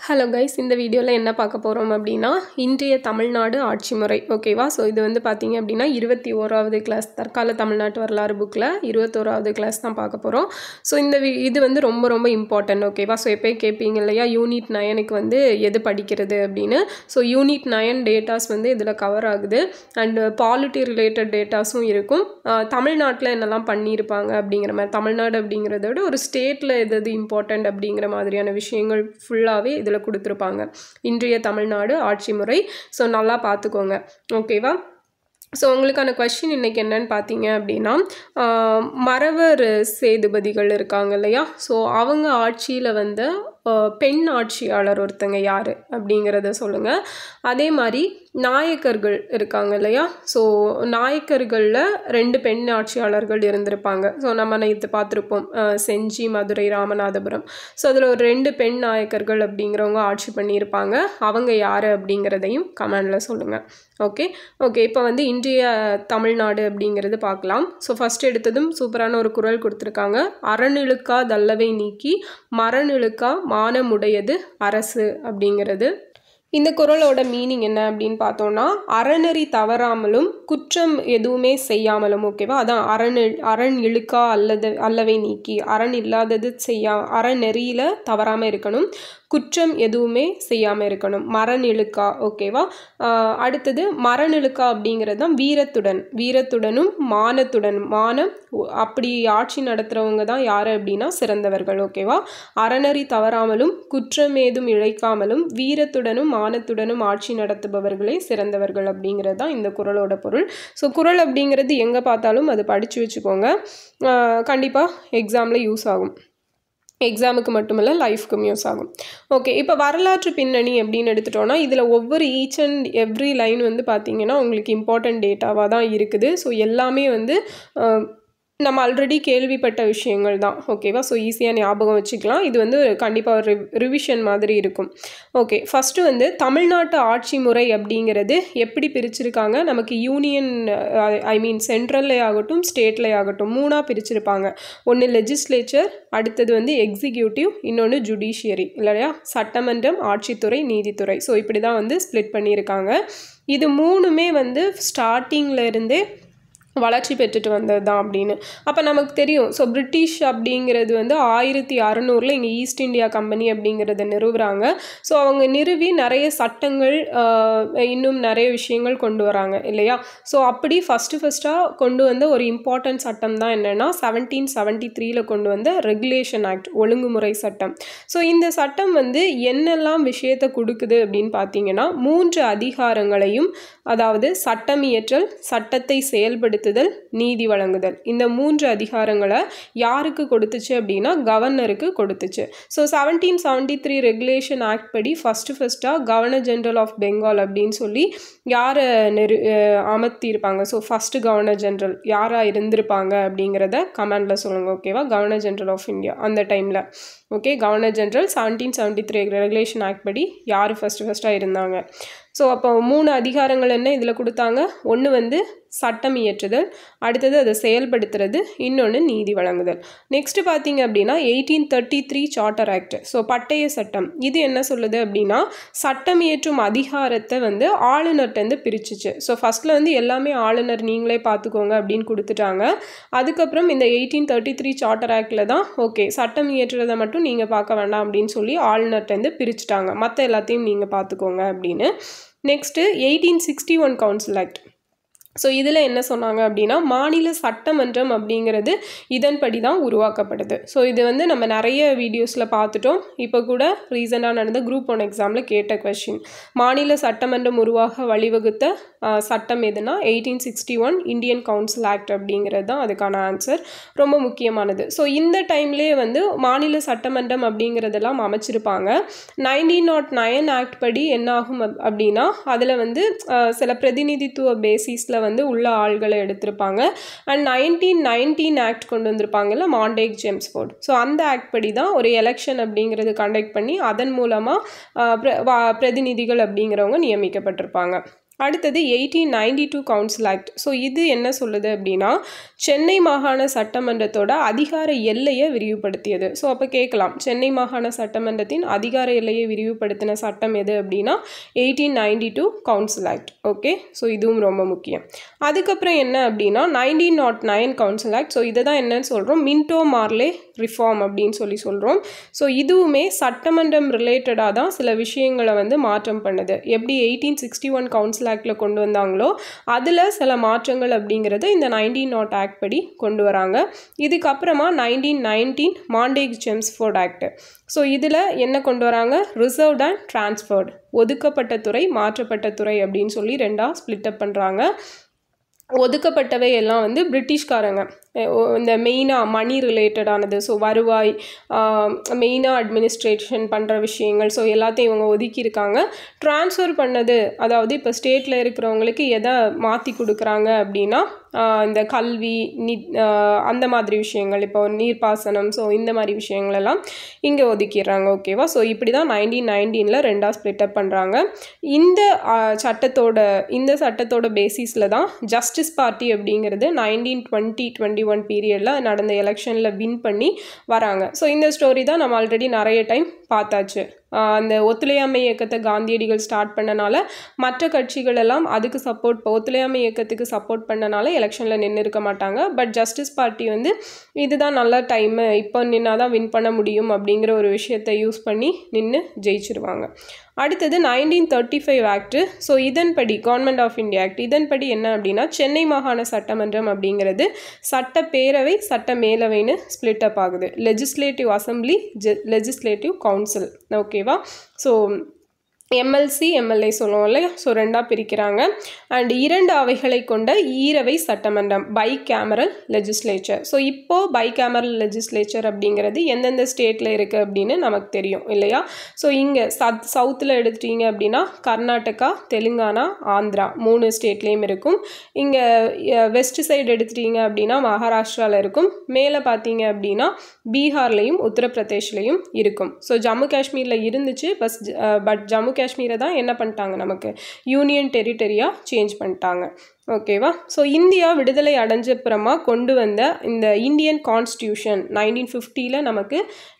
Hello guys, இந்த வீடியோவில் என்ன பார்க்க போகிறோம் அப்படின்னா இன்றைய தமிழ்நாடு ஆட்சி முறை. ஓகேவா? ஸோ இது வந்து பார்த்தீங்க அப்படின்னா 21வது கிளாஸ் தற்கால தமிழ்நாட்டு வரலாறு புக்கில் 21வது கிளாஸ் தான் பார்க்க போகிறோம். ஸோ இது வந்து ரொம்ப ரொம்ப இம்பார்ட்டன்ட். ஓகேவா? ஸோ எப்போயும் கேட்பீங்க இல்லையா, யூனிட் 9க்கு வந்து எது படிக்கிறது அப்படின்னு. ஸோ யூனிட் 9 டேட்டாஸ் வந்து இதில் கவர் ஆகுது. அண்டு பாலிட்டி ரிலேட்டட் டேட்டாஸும் இருக்கும். தமிழ்நாட்டில் என்னெல்லாம் பண்ணியிருப்பாங்க அப்படிங்கிற மாதிரி, தமிழ்நாடு அப்படிங்கிறத விட ஒரு ஸ்டேட்டில் எது இம்பார்ட்டன்ட் அப்படிங்கிற மாதிரியான விஷயங்கள் ஃபுல்லாகவே இதில் கொடுத்துருப்பாங்க. இன்றைய தமிழ்நாடு ஆட்சி முறை. ஸோ நல்லா பார்த்துக்கோங்க. ஓகேவா? ஸோ உங்களுக்கான கொஸ்டின் இன்றைக்கி என்னன்னு பார்த்தீங்க அப்படின்னா, மறவர் சேதுபதிகள் இருக்காங்க இல்லையா, ஸோ அவங்க ஆட்சியில் வந்த பெண் ஆட்சியாளர் ஒருத்தங்க யார் அப்படிங்கிறத சொல்லுங்கள். அதே மாதிரி நாயக்கர்கள் இருக்காங்க இல்லையா, ஸோ நாயக்கர்களில் 2 பெண் ஆட்சியாளர்கள் இருந்திருப்பாங்க. ஸோ நம்ம நேற்று பார்த்துருப்போம், செஞ்சி, மதுரை, ராமநாதபுரம். ஸோ அதில் ஒரு 2 பெண் நாயக்கர்கள் அப்படிங்கிறவங்க ஆட்சி பண்ணியிருப்பாங்க. அவங்க யார் அப்படிங்கிறதையும் கமெண்டில் சொல்லுங்கள். ஓகே, இப்போ வந்து இன்றைய தமிழ்நாடு அப்படிங்கிறது பார்க்கலாம். ஸோ ஃபஸ்ட் எடுத்ததும் சூப்பரான ஒரு குறள் கொடுத்துருக்காங்க. அறநிழுக்கா தல்லவை நீக்கி மரநிழுக்கா மானமுடையது அரசு அப்படிங்கிறது. இந்த குறளோட மீனிங் என்ன அப்படின்னு பார்த்தோன்னா, அறநெறி தவறாமலும் குற்றம் எதுவுமே செய்யாமலும். ஓகேவா? அதான் அரண் இழுக்கா அல்லவை நீக்கி, அரண் இல்லாதது அறநெறியில் தவறாமல் இருக்கணும், குற்றம் எதுவுமே செய்யாமல் இருக்கணும், மரநிழுக்கா. ஓகேவா? அடுத்தது மரநிழுக்கா அப்படிங்கிறது தான் வீரத்துடனும் மானம். அப்படி ஆட்சி நடத்துகிறவங்க தான் யார் அப்படின்னா சிறந்தவர்கள். ஓகேவா? அறநெறி தவறாமலும் குற்றம் ஏதும் இழைக்காமலும் வீரத்துடனும் மானத்துடனும் ஆட்சி நடத்துபவர்களே சிறந்தவர்கள் அப்படிங்கிறது தான் இந்த குறளோட பொருள். ஸோ குறள் அப்படிங்கிறது எங்கே பார்த்தாலும் அது படித்து வச்சுக்கோங்க, கண்டிப்பாக எக்ஸாமில் யூஸ் ஆகும். எக்ஸாமுக்கு மட்டுமில்லை, லைஃப்க்கும் யூஸ் ஆகும். ஓகே, இப்போ வரலாற்று பின்னணி அப்படின்னு எடுத்துட்டோன்னா, இதில் ஒவ்வொரு ஈச் அண்ட் எவ்ரி லைன் வந்து பார்த்திங்கன்னா உங்களுக்கு இம்பார்ட்டன்ட் டேட்டாவாக தான் இருக்குது. ஸோ எல்லாமே வந்து நம்ம ஆல்ரெடி கேள்விப்பட்ட விஷயங்கள் தான். ஓகேவா? ஸோ ஈஸியாக ஞாபகம் வச்சுக்கலாம். இது வந்து கண்டிப்பாக ஒரு ரிவிஷன் மாதிரி இருக்கும். ஓகே, ஃபஸ்ட்டு வந்து தமிழ்நாட்டு ஆட்சி முறை அப்படிங்கிறது எப்படி பிரிச்சிருக்காங்க, நமக்கு யூனியன் சென்ட்ரல்லே ஆகட்டும் ஸ்டேட்லே ஆகட்டும் 3ஆக பிரிச்சிருப்பாங்க. ஒன்று லெஜிஸ்லேச்சர், அடுத்தது வந்து எக்ஸிக்யூட்டிவ், இன்னொன்று ஜுடிஷியரி இல்லையா, சட்டமன்றம், ஆட்சித்துறை, நீதித்துறை. ஸோ இப்படி தான் வந்து ஸ்ப்ளிட் பண்ணியிருக்காங்க. இது 3மே வந்து ஸ்டார்டிங்கில் இருந்தே வளர்ச்சி பெற்றுட்டு வந்தது தான் அப்படின்னு அப்போ நமக்கு தெரியும். ஸோ பிரிட்டிஷ் அப்படிங்கிறது வந்து 1600 இங்கே ஈஸ்ட் இந்தியா கம்பெனி அப்படிங்கிறத நிறுவுறாங்க. ஸோ அவங்க நிறுவி நிறைய சட்டங்கள், இன்னும் நிறைய விஷயங்கள் கொண்டு வராங்க இல்லையா. ஸோ அப்படி ஃபஸ்ட்டாக கொண்டு வந்த ஒரு இம்பார்ட்டன்ட் சட்டம் தான் என்னென்னா 1773 கொண்டு வந்த ரெகுலேஷன் ஆக்ட், ஒழுங்குமுறை சட்டம். ஸோ இந்த சட்டம் வந்து என்னெல்லாம் விஷயத்தை கொடுக்குது அப்படின்னு பார்த்தீங்கன்னா, 3 அதிகாரங்களையும், அதாவது சட்டம் இயற்றல், சட்டத்தை செயல்படுத்த, நீதி வழங்குதல், இந்த 3 அதிகாரங்களை யாருக்கு கொடுத்துச்சு அப்படின்னா கவர்னருக்கு கொடுத்துச்சு. ஸோ 1773 ரெகுலேஷன் ஆக்ட் படி ஃபஸ்ட்டாக கவர்னர் ஜெனரல் ஆஃப் பெங்கால் அப்படின்னு சொல்லி யாரை அமர்த்தியிருப்பாங்க. ஸோ ஃபஸ்ட்டு கவர்னர் ஜெனரல் யாராக இருந்திருப்பாங்க அப்படிங்கிறத கமெண்டில் சொல்லுங்கள். ஓகேவா? கவர்னர் ஜெனரல் ஆஃப் இந்தியா அந்த டைமில். Okay, governor general 1773 regulation act படி யார் ஃபஸ்ட்டாக இருந்தாங்க. ஸோ அப்போ 3 அதிகாரங்கள் என்ன இதில் கொடுத்தாங்க. ஒன்று வந்து சட்டம் இயற்றுதல், அடுத்தது அதை செயல்படுத்துறது, இன்னொன்று நீதி வழங்குதல். நெக்ஸ்ட் பார்த்தீங்க அப்படின்னா 1833 சார்ட்டர் ஆக்ட். ஸோ பட்டய சட்டம். இது என்ன சொல்லுது அப்படின்னா, சட்டம் இயற்றும் அதிகாரத்தை வந்து ஆளுநர்கிட்டருந்து பிரிச்சுச்சு. ஸோ ஃபஸ்ட்டில் வந்து எல்லாமே ஆளுநர் நீங்களே பார்த்துக்கோங்க அப்படின்னு கொடுத்துட்டாங்க. அதுக்கப்புறம் இந்த 1833 சார்ட்டர் ஆக்டில் தான் ஓகே சட்டம் இயற்றுறதை மட்டும் நீங்கள் பார்க்க வேண்டாம் அப்படின்னு சொல்லி ஆளுநர்கிட்டருந்து பிரிச்சுட்டாங்க, மற்ற எல்லாத்தையும் நீங்கள் பார்த்துக்கோங்க அப்படின்னு. Next 1861 council act. ஸோ இதில் என்ன சொன்னாங்க அப்படின்னா, மாநில சட்டமன்றம் அப்படிங்கிறது இதன்படி தான் உருவாக்கப்படுது. ஸோ இது வந்து நம்ம நிறைய வீடியோஸில் பார்த்துட்டோம். இப்போ கூட ரீசெண்டாக நடந்த குரூப் 1 எக்ஸாமில் கேட்ட கொஸ்டின், மாநில சட்டமன்றம் உருவாக வழிவகுத்த சட்டம் எதுனா 1861 இந்தியன் கவுன்சில் ஆக்ட் அப்படிங்கிறது தான் அதுக்கான ஆன்சர். ரொம்ப முக்கியமானது. ஸோ இந்த டைம்லேயே வந்து மாநில சட்டமன்றம் அப்படிங்கிறதெல்லாம் அமைச்சிருப்பாங்க. 1909 ஆக்ட் படி என்ன ஆகும் அப்படின்னா, அதில் வந்து சில பிரதிநிதித்துவ பேசிஸில் வந்து உள்ள ஆள்களை எடுத்திருப்பாங்க. அண்ட் 1919 ஆக்ட் கொண்டு வந்திருப்பாங்கல்ல, மாண்டேக் ஜேம்ஸ்ஃபோர்ட். ஸோ அந்த ஆக்ட் படி தான் ஒரு எலெக்ஷன் அப்படிங்கிறது கண்டக்ட் பண்ணி அதன் மூலமாக பிரதிநிதிகள் அப்படிங்கிறவங்க நியமிக்கப்பட்டிருப்பாங்க. அடுத்தது 1892 கவுன்சில் ஆக்ட். ஸோ இது என்ன சொல்லுது அப்படின்னா சென்னை மாகாண சட்டமன்றத்தோட அதிகார எல்லையை விரிவுபடுத்தியது. ஸோ அப்போ கேட்கலாம், சென்னை மாகாண சட்டமன்றத்தின் அதிகார எல்லையை விரிவுபடுத்தின சட்டம் எது அப்படின்னா 1892 கவுன்சில் ஆக்ட். ஓகே, ஸோ இதுவும் ரொம்ப முக்கியம். அதுக்கப்புறம் என்ன அப்படின்னா 1909 கவுன்சில் ஆக்ட். ஸோ இதை தான் என்னன்னு சொல்கிறோம், மின்டோ மார்லே ரிஃபார்ம் அப்படின்னு சொல்கிறோம். ஸோ இதுவுமே சட்டமன்றம் ரிலேட்டடாக தான் சில விஷயங்களை வந்து மாற்றம் பண்ணுது. எப்படி 1861 கவுன்சில் ஆக்டில் கொண்டு வந்தாங்களோ அதில் சில மாற்றங்கள் அப்படிங்கிறது இந்த 1900 ஆக்ட் படி கொண்டு வராங்க. இதுக்கப்புறமா 1919 மாண்டேக்-செம்ஸ்ஃபோர்ட் ஆக்ட். ஸோ இதில் என்ன கொண்டு வராங்க, ரிசர்வ்ட் அண்ட் டிரான்ஸ்ஃபர்டு, ஒதுக்கப்பட்ட துறை மாற்றப்பட்ட துறை அப்படின்னு சொல்லி ரெண்டாக ஸ்ப்ளிட் அப் பண்ணுறாங்க. ஒதுக்கப்பட்டவை எல்லாம் வந்து பிரிட்டிஷ்காரங்க, இந்த மெயினாக மணி ரிலேட்டடானது, ஸோ வருவாய், மெயினாக அட்மினிஸ்ட்ரேஷன் பண்ணுற விஷயங்கள், ஸோ எல்லாத்தையும் இவங்க ஒதுக்கியிருக்காங்க. ட்ரான்ஸ்ஃபர் பண்ணது, அதாவது இப்போ ஸ்டேட்டில் இருக்கிறவங்களுக்கு எதை மாற்றி கொடுக்குறாங்க அப்படின்னா இந்த கல்வி, அந்த மாதிரி விஷயங்கள், இப்போ நீர்ப்பாசனம், ஸோ இந்த மாதிரி விஷயங்களெல்லாம் இங்கே ஒதுக்கிடுறாங்க. ஓகேவா, ஸோ இப்படி தான் 1919 ரெண்டாக ஸ்ப்ளிட் அப் பண்ணுறாங்க. இந்த சட்டத்தோட பேசிஸில் தான் ஜஸ்டிஸ் பார்ட்டி அப்படிங்கிறது 1920-21 பீரியடில் நடந்த எலெக்ஷனில் வின் பண்ணி வராங்க. ஸோ இந்த ஸ்டோரி தான் நம்ம ஆல்ரெடி நிறைய டைம் பார்த்தாச்சு. அந்த ஒத்துழையாமை இயக்கத்தை காந்தியடிகள் ஸ்டார்ட் பண்ணனால மற்ற கட்சிகள் எல்லாம் அதுக்கு ஒத்துழையாமை இயக்கத்துக்கு சப்போர்ட் பண்ணனால எலெக்ஷனில் நின்று இருக்க மாட்டாங்க. பட் ஜஸ்டிஸ் பார்ட்டி வந்து இதுதான் நல்ல டைமு, இப்போ நின்னா தான் வின் பண்ண முடியும் அப்படிங்கிற ஒரு விஷயத்தை யூஸ் பண்ணி நின்று ஜெயிச்சிருவாங்க. அடுத்தது 1935 ஆக்ட். ஸோ இதன்படி கவர்மெண்ட் ஆஃப் இந்தியா ஆக்ட், இதன்படி என்ன அப்படின்னா சென்னை மாகாண சட்டமன்றம் அப்படிங்கிறது சட்டப்பேரவை, சட்ட மேலவைன்னு ஸ்ப்ளிட் அப் ஆகுது. Legislative assembly, legislative council. ஓகேவா, ஸோ எம்எல்சி எம்எல்ஏ சொல்லுவோம் இல்லையா, ஸோ ரெண்டாக பிரிக்கிறாங்க. அண்ட் 2 அவைகளை கொண்ட ஈரவை சட்டமன்றம், பை கேமரல் லெஜிஸ்லேச்சர். ஸோ இப்போது பை கேமரல் லெஜிஸ்லேச்சர் அப்படிங்கிறது எந்தெந்த ஸ்டேட்டில் இருக்குது அப்படின்னு நமக்கு தெரியும் இல்லையா. ஸோ இங்கே சவுத்தில் எடுத்துட்டீங்க அப்படின்னா கர்நாடகா, தெலுங்கானா, ஆந்திரா 3 ஸ்டேட்லேயும் இருக்கும். இங்கே வெஸ்ட் சைடு எடுத்துட்டீங்க அப்படின்னா மகாராஷ்டிராவில் இருக்கும். மேலே பார்த்தீங்க அப்படின்னா பீகார்லேயும் உத்தரப்பிரதேஷ்லேயும் இருக்கும். ஸோ ஜம்மு காஷ்மீரில் இருந்துச்சு, பட் ஜம்மு காஷ்மீரை தான் என்ன பண்ணிட்டாங்க, நமக்கு யூனியன் டெரிட்டரியாக சேஞ்ச் பண்ணிட்டாங்க. ஓகேவா, ஸோ இந்தியா விடுதலை அடைஞ்சப்புறமா கொண்டு வந்த இந்த இந்தியன் கான்ஸ்டியூஷன் 1950 நமக்கு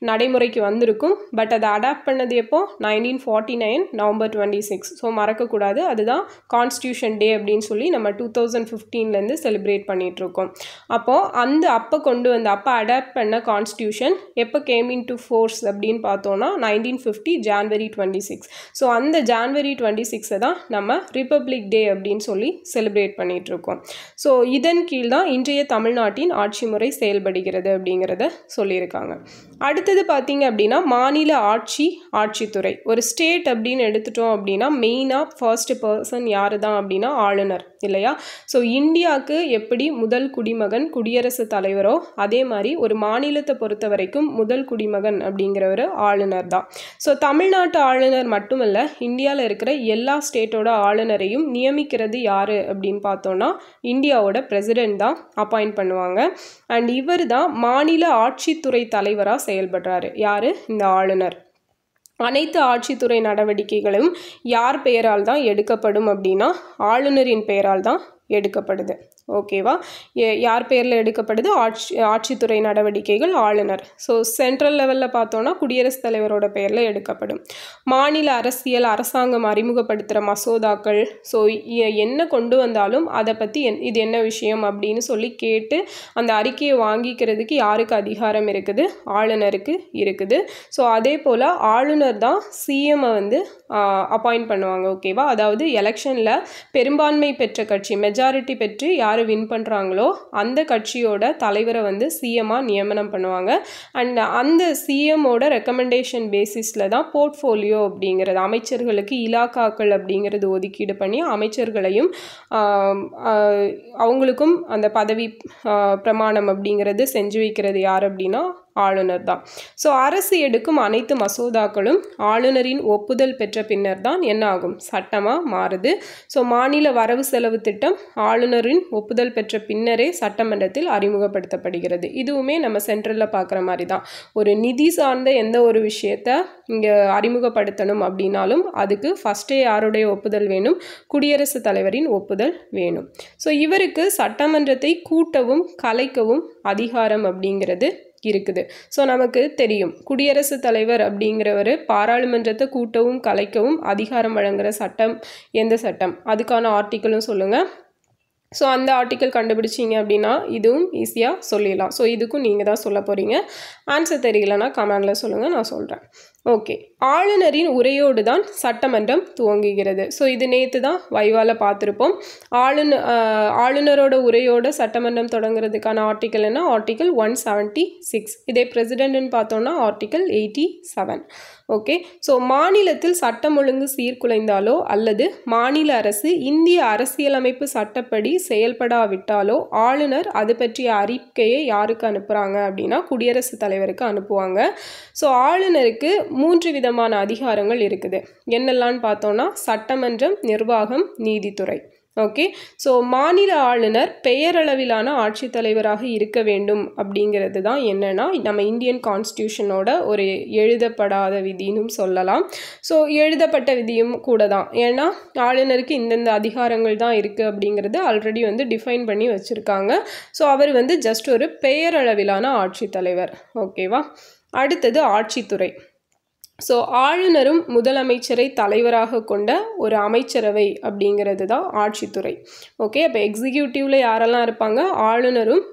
நடைமுறைக்கு வந்திருக்கும். பட் அதை அடாப்ட் பண்ணது எப்போ, 1949 நவம்பர் 26. ஸோ மறக்கக்கூடாது, அதுதான் கான்ஸ்டியூஷன் டே அப்படின்னு சொல்லி நம்ம 2015 செலிப்ரேட் பண்ணிகிட்ருக்கோம். அப்போது அப்போ கொண்டு வந்த அடாப்ட் பண்ண கான்ஸ்டியூஷன் எப்போ கேம் இன் டு ஃபோர்ஸ் அப்படின்னு பார்த்தோன்னா 1950 ஜான்வரி 26. ஸோ அந்த ஜான்வரி 26 தான் நம்ம ரிப்பப்ளிக் டே அப்படின்னு சொல்லி செலிப்ரேட் பண்ணிகிட்ருக்கோம். ஸோ இதன் கீழ் தான் இன்றைய தமிழ்நாட்டின் ஆட்சி முறை செயல்படுகிறது அப்படிங்கிறத சொல்லியிருக்காங்க. அடுத்தது பார்த்தீங்க அப்படின்னா மாநில ஆட்சித்துறை. ஒரு ஸ்டேட் அப்படின்னு எடுத்துட்டோம் அப்படின்னா மெயினாக ஃபர்ஸ்ட் பர்சன் யார் தான் அப்படின்னா ஆளுநர் இல்லையா. ஸோ இந்தியாவுக்கு எப்படி முதல் குடிமகன் குடியரசுத் தலைவரோ அதே மாதிரி ஒரு மாநிலத்தை பொறுத்த வரைக்கும் முதல் குடிமகன் அப்படிங்கிற ஒரு ஆளுநர் தான். ஸோ தமிழ்நாட்டு ஆளுநர் மட்டுமல்ல, இந்தியாவில் இருக்கிற எல்லா ஸ்டேட்டோட ஆளுநரையும் நியமிக்கிறது யார் அப்படின்னு பார்த்தோன்னா இந்தியாவோட பிரசிடென்ட் தான் அப்பாயிண்ட் பண்ணுவாங்க. அண்ட் இவர் தான் மாநில ஆட்சித்துறை தலைவராக செயல்படுறாரு. யார், இந்த ஆளுநர். அனைத்து ஆட்சித்துறை நடவடிக்கைகளும் யார் பெயரால் தான் எடுக்கப்படும் அப்படின்னா ஆளுநரின் பெயரால் தான் எடுக்கப்படுது. ஓகேவா, யார் பேரில் எடுக்கப்படுது, ஆட்சித்துறை நடவடிக்கைகள் ஆளுநர். ஸோ சென்ட்ரல் லெவலில் பார்த்தோன்னா குடியரசுத் தலைவரோட பெயரில் எடுக்கப்படும். மாநில அரசாங்கம் அறிமுகப்படுத்துகிற மசோதாக்கள், ஸோ என்ன கொண்டு வந்தாலும் அதை பற்றி இது என்ன விஷயம் அப்படின்னு சொல்லி கேட்டு அந்த அறிக்கையை வாங்கிக்கிறதுக்கு யாருக்கு அதிகாரம் இருக்குது, ஆளுநருக்கு இருக்குது. ஸோ அதே போல் ஆளுநர் தான் சிஎம்ஐ வந்து அப்பாயிண்ட் பண்ணுவாங்க. ஓகேவா, அதாவது எலெக்ஷனில் பெரும்பான்மை பெற்ற கட்சி, மெஜாரிட்டி பெற்று யார் வின் பண்ணுறாங்களோ அந்த கட்சியோட தலைவரை வந்து சிஎம்மாக நியமனம் பண்ணுவாங்க. அண்ட் அந்த சிஎம்மோட ரெக்கமெண்டேஷன் பேசிஸில் தான் போர்ட்ஃபோலியோ அப்படிங்கிறது, அமைச்சர்களுக்கு இலாக்காக்கள் அப்படிங்கிறது ஒதுக்கீடு பண்ணி அமைச்சர்களையும் அவங்களுக்கும் அந்த பதவி பிரமாணம் அப்படிங்கிறது செஞ்சு வைக்கிறது யார் அப்படின்னா ஆளுநர் தான். ஸோ அரசு எடுக்கும் அனைத்து மசோதாக்களும் ஆளுநரின் ஒப்புதல் பெற்ற பின்னர் தான் என்ன ஆகும், சட்டமாக மாறுது. ஸோ மாநில வரவு செலவு திட்டம் ஆளுநரின் ஒப்புதல் பெற்ற பின்னரே சட்டமன்றத்தில் அறிமுகப்படுத்தப்படுகிறது. இதுவுமே நம்ம சென்ட்ரலில் பார்க்குற மாதிரி தான். ஒரு நிதி சார்ந்த எந்த ஒரு விஷயத்த இங்கே அறிமுகப்படுத்தணும் அப்படின்னாலும் அதுக்கு ஃபஸ்ட்டே யாருடைய ஒப்புதல் வேணும், குடியரசுத் தலைவரின் ஒப்புதல் வேணும். ஸோ இவருக்கு சட்டமன்றத்தை கூட்டவும் கலைக்கவும் அதிகாரம் அப்படிங்கிறது இருக்குது. ஸோ நமக்கு தெரியும் குடியரசுத் தலைவர் அப்படிங்கிறவர் பாராளுமன்றத்தை கூட்டவும் கலைக்கவும் அதிகாரம் வழங்குகிற சட்டம் எந்த சட்டம், அதுக்கான ஆர்டிக்கிளும் சொல்லுங்கள். ஸோ அந்த ஆர்டிக்கல் கண்டுபிடிச்சிங்க அப்படின்னா இதுவும் ஈஸியாக சொல்லிடலாம். ஸோ இதுக்கும் நீங்கள் தான் சொல்ல போகிறீங்க. ஆன்சர் தெரியலனா கமெண்டில் சொல்லுங்கள், நான் சொல்கிறேன். ஓகே, ஆளுநரின் உரையோடு தான் சட்டமன்றம் துவங்குகிறது. ஸோ இது நேற்று தான் வைவால பார்த்துருப்போம். ஆளுநரோட உரையோட சட்டமன்றம் தொடங்குறதுக்கான ஆர்டிக்கல் என்ன, ஆர்டிக்கல் 176. இதே பிரசிடென்ட்னு பார்த்தோன்னா ஆர்டிக்கல் 87. ஓகே, ஸோ மாநிலத்தில் சட்டம் ஒழுங்கு சீர்குலைந்தாலோ அல்லது மாநில அரசு இந்திய அரசியலமைப்பு சட்டப்படி செயல்படாவிட்டாலோ ஆளுநர் அது பற்றிய அறிக்கையை யாருக்கு அனுப்புகிறாங்க அப்படின்னா குடியரசுத் தலைவருக்கு அனுப்புவாங்க. ஸோ ஆளுநருக்கு 3 விதமான அதிகாரங்கள் இருக்குது. என்னெல்லாம்னு பார்த்தோன்னா சட்டமன்றம், நிர்வாகம், நீதித்துறை. ஓகே, ஸோ மாநில ஆளுநர் பெயரளவிலான ஆட்சித்தலைவராக இருக்க வேண்டும் அப்படிங்கிறது தான் என்னென்னா நம்ம இந்தியன் கான்ஸ்டியூஷனோட ஒரு எழுதப்படாத விதினும் சொல்லலாம். ஸோ எழுதப்பட்ட விதியும் கூட தான். ஏன்னா ஆளுநருக்கு இந்தந்த அதிகாரங்கள் தான் இருக்குது அப்படிங்கிறது ஆல்ரெடி வந்து டிஃபைன் பண்ணி வச்சுருக்காங்க. ஸோ அவர் வந்து ஜஸ்ட் ஒரு பெயரளவிலான ஆட்சித்தலைவர். ஓகேவா, அடுத்தது ஆட்சித்துறை. ஸோ ஆளுநரும் முதலமைச்சரை தலைவராக கொண்ட ஒரு அமைச்சரவை அப்படிங்கிறது தான் ஆட்சித்துறை. ஓகே, அப்போ எக்ஸிக்யூட்டிவில் யாரெல்லாம் இருப்பாங்க, ஆளுநரும்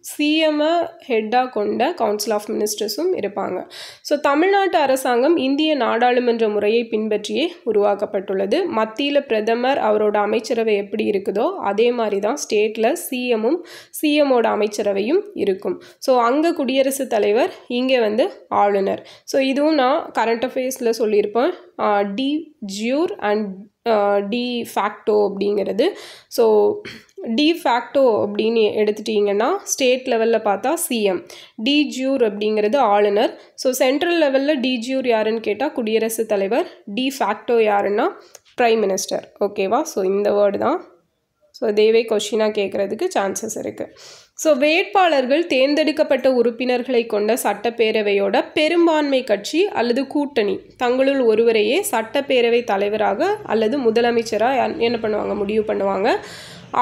சிஎம்ஐ ஹெட்டாக கொண்ட கவுன்சில் ஆஃப் மினிஸ்டர்ஸும் இருப்பாங்க. ஸோ தமிழ்நாட்டு அரசாங்கம் இந்திய நாடாளுமன்ற முறையை பின்பற்றியே உருவாக்கப்பட்டுள்ளது. மத்தியில் பிரதமர் அவரோட அமைச்சரவை எப்படி இருக்குதோ அதே மாதிரி தான் ஸ்டேட்டில் சிஎம்மோட அமைச்சரவையும் இருக்கும். ஸோ அங்கே குடியரசுத் தலைவர், இங்கே வந்து ஆளுநர். ஸோ இதுவும் நான் கரண்ட் அஃபேர்ஸில் சொல்லியிருப்பேன், de jure and de facto அப்படிங்கிறது. ஸோ டி ஃபேக்டோ அப்படின்னு எடுத்துட்டிங்கன்னா ஸ்டேட் லெவலில் பார்த்தா சிஎம், டி ஜியூர் அப்படிங்கிறது ஆளுநர். ஸோ சென்ட்ரல் லெவலில் டி ஜியூர் யாருன்னு கேட்டால் குடியரசுத் தலைவர், டி ஃபேக்டோ யாருன்னா பிரைம் மினிஸ்டர். ஓகேவா, ஸோ இந்த வேர்டு தான். ஸோ தேவே கொஷினாக கேட்குறதுக்கு சான்சஸ் இருக்குது. ஸோ வேட்பாளர்கள் தேர்ந்தெடுக்கப்பட்ட உறுப்பினர்களை கொண்ட சட்டப்பேரவையோட பெரும்பான்மை கட்சி அல்லது கூட்டணி தங்களுள் ஒருவரையே சட்டப்பேரவை தலைவராக அல்லது முதலமைச்சராக என்ன பண்ணுவாங்க, முடிவு பண்ணுவாங்க.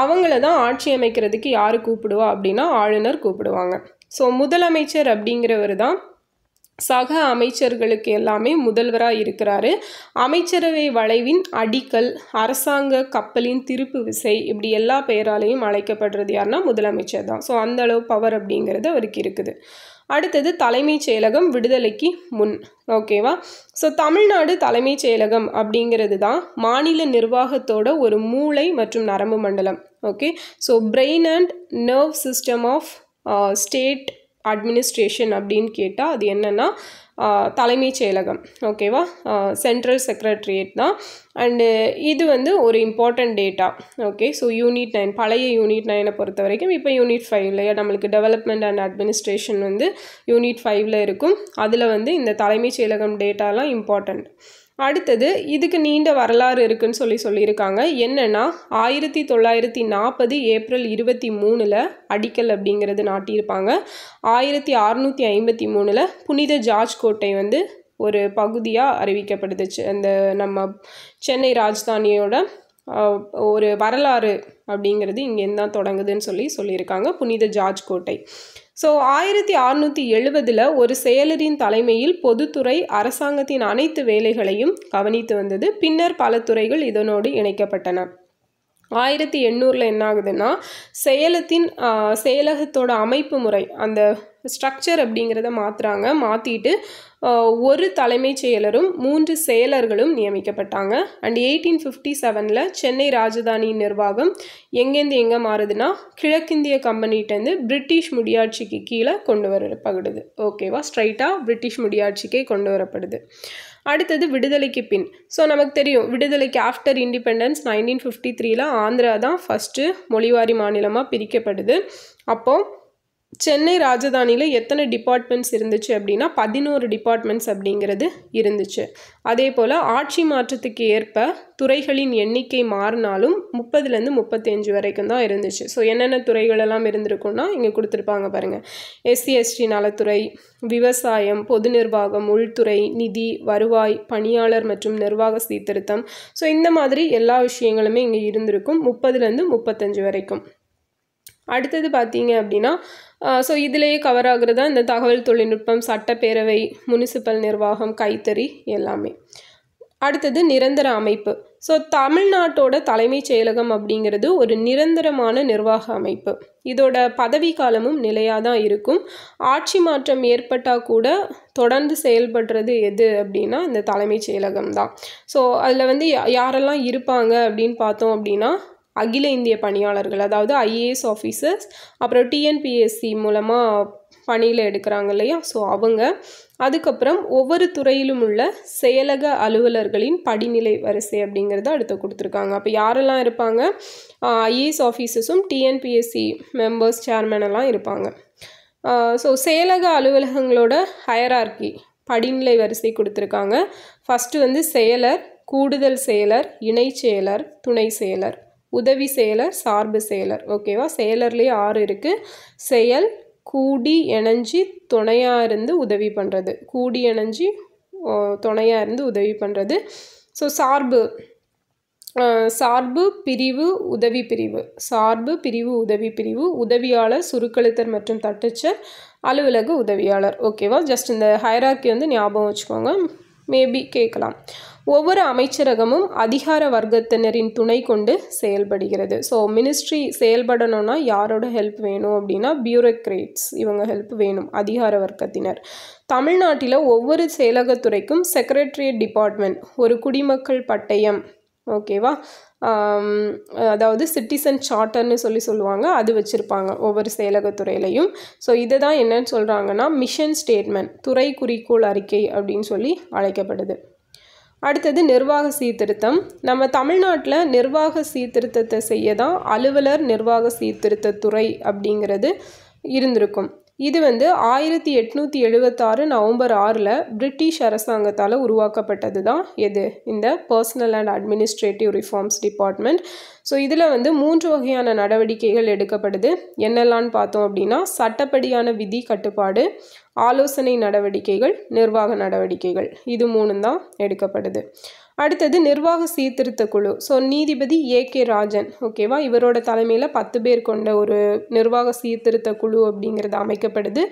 அவங்கள தான் ஆட்சி அமைக்கிறதுக்கு யார் கூப்பிடுவா அப்படின்னா ஆளுநர் கூப்பிடுவாங்க. ஸோ முதலமைச்சர் அப்படிங்கிறவர் தான் சக அமைச்சர்களுக்கு எல்லாமே முதல்வராக இருக்கிறாரு. அமைச்சரவை வளைவின் அடிக்கல், அரசாங்க கப்பலின் திருப்பு விசை, இப்படி எல்லா பெயராலையும் அழைக்கப்படுறது யாருன்னா முதலமைச்சர் தான். ஸோ அந்த அளவு பவர் அப்படிங்கிறது அவருக்கு இருக்குது. அடுத்தது தலைமைச் செயலகம் விடுதலைக்கு முன். ஓகேவா, ஸோ தமிழ்நாடு தலைமைச் செயலகம் அப்படிங்கிறது தான் மாநில நிர்வாகத்தோட ஒரு மூளை மற்றும் நரம்பு மண்டலம். Okay, so brain and nerve system of state administration அப்படின்னு கேட்டால் அது என்னென்னா தலைமைச் செயலகம். ஓகேவா, சென்ட்ரல் செக்ரட்டரியேட் தான். அண்டு இது வந்து ஒரு important data. Okay, so unit 9, பழைய யூனிட் 9 பொறுத்த வரைக்கும் இப்போ யூனிட் 5 நம்மளுக்கு டெவலப்மெண்ட் அண்ட் அட்மினிஸ்ட்ரேஷன் வந்து யூனிட் 5 இருக்கும். அதில் வந்து இந்த தலைமைச் செயலகம் டேட்டாலாம் இம்பார்ட்டண்ட். அடுத்தது இதுக்கு நீண்ட வரலாறு இருக்குன்னு சொல்லியிருக்காங்க. என்னென்னா 1940 ஏப்ரல் 23 அடிக்கல் அப்படிங்கிறது நாட்டியிருப்பாங்க. 1653 புனித ஜார்ஜ் கோட்டை வந்து ஒரு பகுதியாக அறிவிக்கப்படுதுச்சு. அந்த நம்ம சென்னை ராஜதானியோட ஒரு வரலாறு அப்படிங்கிறது இங்கேருந்து தான் தொடங்குதுன்னு சொல்லியிருக்காங்க, புனித ஜார்ஜ் கோட்டை. ஸோ 1670 ஒரு செயலரின் தலைமையில் பொதுத்துறை அரசாங்கத்தின் அனைத்து வேலைகளையும் கவனித்து வந்தது. பின்னர் பல துறைகள் இதனோடு இணைக்கப்பட்டன. 1800 என்ன ஆகுதுன்னா செயலகத்தோட அமைப்பு முறை, அந்த ஸ்ட்ரக்சர் அப்படிங்கிறத மாற்றிட்டு ஒரு தலைமைச் செயலரும் 3 செயலர்களும் நியமிக்கப்பட்டாங்க. அண்ட் 1857 சென்னை ராஜதானி நிர்வாகம் எங்கேருந்து எங்கே மாறுதுன்னா கிழக்கிந்திய கம்பெனிகிட்டேருந்து பிரிட்டிஷ் முடியாட்சிக்கு கீழே கொண்டு வரப்படுது. ஓகேவா, ஸ்ட்ரைட்டாக பிரிட்டிஷ் முடியாட்சிக்கே கொண்டு வரப்படுது. அடுத்தது விடுதலைக்கு பின். ஸோ நமக்கு தெரியும் விடுதலைக்கு ஆஃப்டர் இண்டிபெண்டன்ஸ் 1953 ஆந்திரா தான் ஃபஸ்ட்டு மொழிவாரி மாநிலமாக பிரிக்கப்படுது. அப்போது சென்னை ராஜதானியில் எத்தனை டிபார்ட்மெண்ட்ஸ் இருந்துச்சு அப்படின்னா 11 டிபார்ட்மெண்ட்ஸ் அப்படிங்கிறது இருந்துச்சு. அதே போல் ஆட்சி மாற்றத்துக்கு ஏற்ப துறைகளின் எண்ணிக்கை மாறினாலும் 30லேருந்து 35 வரைக்கும் தான் இருந்துச்சு. ஸோ என்னென்ன துறைகளெல்லாம் இருந்திருக்குன்னா இங்கே கொடுத்துருப்பாங்க பாருங்கள். SC/ST நலத்துறை, விவசாயம், பொது நிர்வாகம், உள்துறை, நிதி, வருவாய், பணியாளர் மற்றும் நிர்வாக சீர்திருத்தம். ஸோ இந்த மாதிரி எல்லா விஷயங்களுமே இங்கே இருந்திருக்கும் 30லேருந்து 35 வரைக்கும். அடுத்தது பார்த்தீங்க அப்படின்னா ஸோ இதிலேயே கவர் ஆகுறதா இந்த தகவல் தொழில்நுட்பம், சட்டப்பேரவை, முனிசிபல் நிர்வாகம், கைத்தறி எல்லாமே. அடுத்தது நிரந்தர அமைப்பு. ஸோ தமிழ்நாட்டோட தலைமைச் செயலகம் அப்படிங்கிறது ஒரு நிரந்தரமான நிர்வாக அமைப்பு. இதோட பதவி காலமும் நிலையாக தான் இருக்கும். ஆட்சி மாற்றம் ஏற்பட்டால் கூட தொடர்ந்து செயல்படுறது எது அப்படின்னா இந்த தலைமைச் செயலகம் தான். ஸோ அதில் வந்து யாரெல்லாம் இருப்பாங்க அப்படின்னு பார்த்தோம் அப்படின்னா அகில இந்திய பணியாளர்கள், அதாவது IAS ஆஃபீஸர்ஸ், அப்புறம் TNPSC மூலமாக பணியில் எடுக்கிறாங்க இல்லையா, ஸோ அவங்க. அதுக்கப்புறம் ஒவ்வொரு துறையிலும் உள்ள செயலக அலுவலர்களின் படிநிலை வரிசை அப்படிங்கிறத அடுத்து கொடுத்துருக்காங்க. அப்போ யாரெல்லாம் இருப்பாங்க? IAS ஆஃபீஸர்ஸும் TNPSC மெம்பர்ஸ், சேர்மன் எல்லாம் இருப்பாங்க. ஸோ செயலக அலுவலகங்களோட ஹயரார்கி படிநிலை வரிசை கொடுத்துருக்காங்க. ஃபஸ்ட்டு வந்து செயலர், கூடுதல் செயலர், இணை செயலர், துணை செயலர், உதவி செயலர், சார்பு செயலர். ஓகேவா? செயலர்லேயே 6 இருக்குது. செயல், கூடி இணைஞ்சி துணையாக இருந்து உதவி பண்ணுறது, கூடி இணைஞ்சி துணையாக இருந்து உதவி பண்ணுறது. ஸோ சார்பு பிரிவு, உதவி பிரிவு, சார்பு பிரிவு, உதவி பிரிவு, உதவியாளர், சுருக்கெழுத்தர் மற்றும் தட்டச்சர், அலுவலக உதவியாளர். ஓகேவா? ஜஸ்ட் இந்த ஹைரார்கி வந்து ஞாபகம் வச்சுக்கோங்க, மேபி கேட்கலாம். ஒவ்வொரு அமைச்சரகமும் அதிகார வர்க்கத்தினரின் துணை கொண்டு செயல்படுகிறது. ஸோ மினிஸ்ட்ரி செயல்படணும்னா யாரோட ஹெல்ப் வேணும் அப்படின்னா பியூரோக்ரேட்ஸ், இவங்க ஹெல்ப் வேணும், அதிகார வர்க்கத்தினர். தமிழ்நாட்டில் ஒவ்வொரு செயலகத்துறைக்கும் செக்ரட்டரியேட் டிபார்ட்மெண்ட், ஒரு குடிமக்கள் பட்டயம், ஓகேவா, அதாவது சிட்டிசன் சார்ட்டர்னு சொல்லுவாங்க, அது வச்சுருப்பாங்க ஒவ்வொரு செயலகத்துறையிலையும். ஸோ இதை தான் என்னன்னு சொல்கிறாங்கன்னா மிஷன் ஸ்டேட்மெண்ட், துறை குறிக்கோள் அறிக்கை அப்படின்னு சொல்லி அழைக்கப்படுது. அடுத்தது நிர்வாக சீர்திருத்தம். நம்ம தமிழ்நாட்டில் நிர்வாக சீர்திருத்தத்தை செய்ய தான் அலுவலர் நிர்வாக சீர்திருத்தத்துறை அப்படிங்கிறது இருந்திருக்கும். இது வந்து 1876 நவம்பர் 6 பிரிட்டிஷ் அரசாங்கத்தால் உருவாக்கப்பட்டது தான் எது? இந்த personal and administrative reforms department. So இதில் வந்து 3 வகையான நடவடிக்கைகள் எடுக்கப்படுது. என்னெல்லாம்னு பார்த்தோம் அப்படின்னா சட்டப்படியான விதி கட்டுப்பாடு, ஆலோசனை நடவடிக்கைகள், நிர்வாக நடவடிக்கைகள், இது 3 தான் எடுக்கப்படுது. அடுத்தது நிர்வாக சீர்திருத்த குழு. ஸோ நீதிபதி AK ராஜன், ஓகேவா, இவரோட தலைமையில் 10 பேர் கொண்ட ஒரு நிர்வாக சீர்திருத்த குழு அப்படிங்கிறது அமைக்கப்படுது.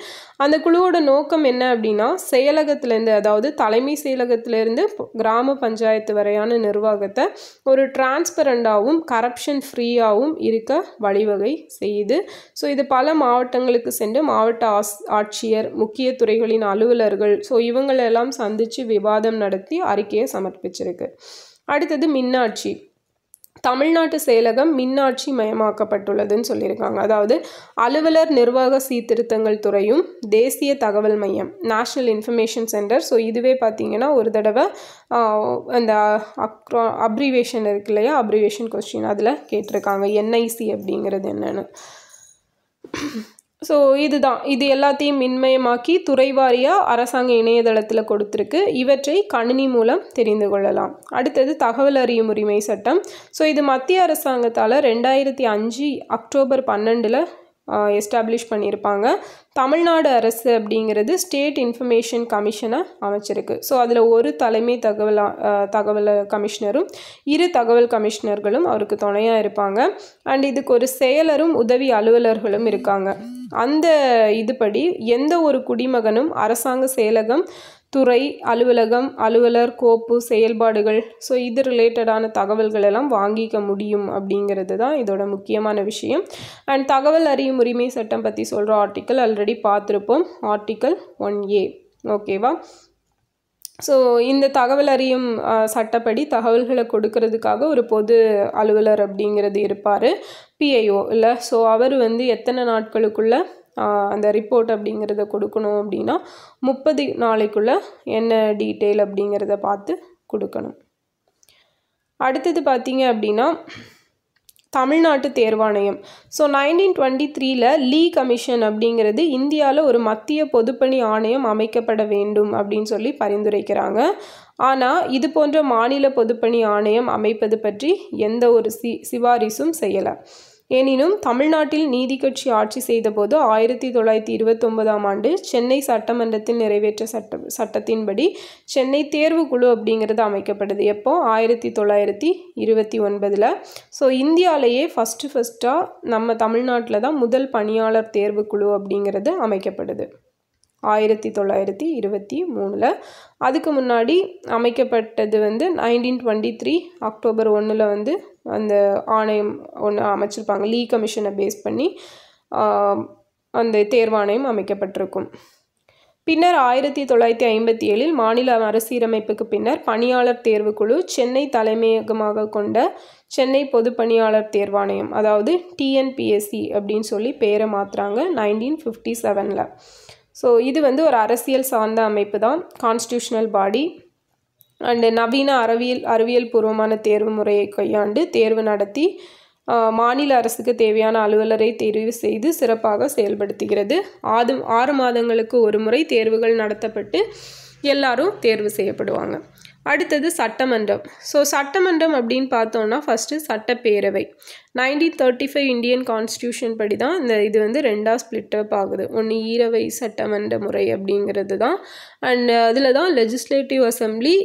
அந்த குழுவோட நோக்கம் என்ன அப்படின்னா செயலகத்திலேருந்து, அதாவது தலைமை செயலகத்திலேருந்து கிராம பஞ்சாயத்து வரையான நிர்வாகத்தை ஒரு டிரான்ஸ்பரண்டாகவும் கரப்ஷன் ஃப்ரீயாகவும் இருக்க வழிவகை செய்யுது. ஸோ இது பல மாவட்டங்களுக்கு சென்று மாவட்ட ஆட்சியர், முக்கிய துறைகளின் அலுவலர்கள், ஸோ இவங்களெல்லாம் சந்தித்து விவாதம் நடத்தி அறிக்கையை சமர்ப்பிச்சிருக்கு. அடுத்தது மின்னாட்சி. தமிழ்நாட்டு செயலகம் மின்னாட்சி மயமாக்கப்பட்டுள்ளதுன்னு சொல்லியிருக்காங்க. அதாவது அலுவலர் நிர்வாக சீர்திருத்தங்கள் துறையும் தேசிய தகவல் மையம், நேஷ்னல் இன்ஃபர்மேஷன் சென்டர். ஸோ இதுவே பார்த்தீங்கன்னா ஒரு தடவை அந்த அப்ரிவேஷன் இருக்கு இல்லையா, அப்ரிவேஷன் கொஸ்டின் அதில் கேட்டிருக்காங்க NIC அப்படிங்கிறது என்னென்னு. ஸோ இது எல்லாத்தையும் மின்மயமாக்கி துறைவாரியாக அரசாங்க இணையதளத்தில் கொடுத்துருக்கு. இவற்றை கணினி மூலம் தெரிந்து கொள்ளலாம். அடுத்தது தகவல் அறியும் உரிமை சட்டம். ஸோ இது மத்திய அரசாங்கத்தால் 2005 அக்டோபர் 12 எஸ்டாப்ளிஷ் பண்ணியிருப்பாங்க. தமிழ்நாடு அரசு அப்படிங்கிறது ஸ்டேட் இன்ஃபர்மேஷன் கமிஷனை அமைச்சிருக்கு. ஸோ அதில் ஒரு தலைமை தகவல் கமிஷனரும் 2 தகவல் கமிஷனர்களும் அவருக்கு துணையாக இருப்பாங்க. அண்ட் இதுக்கு ஒரு செயலரும் உதவி அலுவலர்களும் இருக்காங்க. அந்த இதுபடி எந்த ஒரு குடிமகனும் அரசாங்க செயலகம், துறை, அலுவலகம், அலுவலர், கோப்பு, செயல்பாடுகள், ஸோ இது ரிலேட்டடான தகவல்கள் எல்லாம் வாங்கிக்க முடியும் அப்படிங்கிறது தான் இதோட முக்கியமான விஷயம். அண்ட் தகவல் அறியும் உரிமை சட்டம் பற்றி சொல்கிற ஆர்டிக்கல் ஆல்ரெடி பார்த்துருப்போம், ஆர்டிக்கல் 1A. ஓகேவா? ஸோ இந்த தகவல் அறியும் சட்டப்படி தகவல்களை கொடுக்கறதுக்காக ஒரு பொது அலுவலர் அப்படிங்கிறது இருப்பார், PIO இல்லை. ஸோ அவர் வந்து எத்தனை நாட்களுக்குள்ளே அந்த ரிப்போர்ட் அப்படிங்கிறத கொடுக்கணும் அப்படின்னா 30 நாளைக்குள்ளே என்ன டீட்டெயில் அப்படிங்கிறத பார்த்து கொடுக்கணும். அடுத்தது பார்த்தீங்க அப்படின்னா தமிழ்நாட்டு தேர்வாணையம். ஸோ 1923ல் லீ கமிஷன் அப்படிங்கிறது இந்தியாவில் ஒரு மத்திய பொதுப்பணி ஆணையம் அமைக்கப்பட வேண்டும் அப்படின்னு சொல்லி பரிந்துரைக்கிறாங்க. ஆனால் இது போன்ற மாநில பொதுப்பணி ஆணையம் அமைப்பது பற்றி எந்த ஒரு சிபாரிசும் செய்யலை. எனினும் தமிழ்நாட்டில் நீதி கட்சி ஆட்சி செய்தபோது 1929ஆம் ஆண்டு சென்னை சட்டமன்றத்தில் நிறைவேற்ற சட்டத்தின்படி சென்னை தேர்வுக்குழு அப்படிங்கிறது அமைக்கப்படுது. எப்போ? 1929ல். ஸோ இந்தியாவிலேயே ஃபஸ்ட்டாக நம்ம தமிழ்நாட்டில் தான் முதல் பணியாளர் தேர்வுக்குழு அப்படிங்கிறது அமைக்கப்படுது 1923ல். அதுக்கு முன்னாடி அமைக்கப்பட்டது 1923 அக்டோபர் 1 அந்த ஆணையம் ஒன்று அமைச்சிருப்பாங்க. லீ கமிஷனை பேஸ் பண்ணி அந்த தேர்வாணையம் அமைக்கப்பட்டிருக்கும். பின்னர் 1957 மாநில மறுசீரமைப்புக்கு பின்னர் பணியாளர் தேர்வுக்குழு சென்னை தலைமையகமாக கொண்ட சென்னை பொதுப்பணியாளர் தேர்வாணையம், அதாவது டிஎன்பிஎஸ்சி அப்படின்னு சொல்லி பேரை மாற்றுறாங்க 1957ல். ஸோ இது ஒரு அரசியல் சார்ந்த அமைப்பு தான், கான்ஸ்டியூஷனல் பாடி. அண்டு நவீன அறிவியல் பூர்வமான தேர்வு முறையை கையாண்டு தேர்வு நடத்தி மாநில அரசுக்கு தேவையான அலுவலரை தெரிவு செய்து சிறப்பாக செயல்படுத்துகிறது. 6 மாதங்களுக்கு ஒரு முறை தேர்வுகள் நடத்தப்பட்டு எல்லாரும் தேர்வு செய்யப்படுவாங்க. அடுத்தது சட்டமன்றம். ஸோ சட்டமன்றம் அப்படின்னு பார்த்தோன்னா ஃபஸ்ட்டு சட்டப்பேரவை. 1935 இந்தியன் கான்ஸ்டியூஷன் படி தான் இது 2ஆக ஸ்ப்ளிட் அப் ஆகுது. ஒன்று ஈரவை சட்டமன்ற முறை அப்படிங்கிறது தான். அண்ட் அதில் தான் legislative assembly,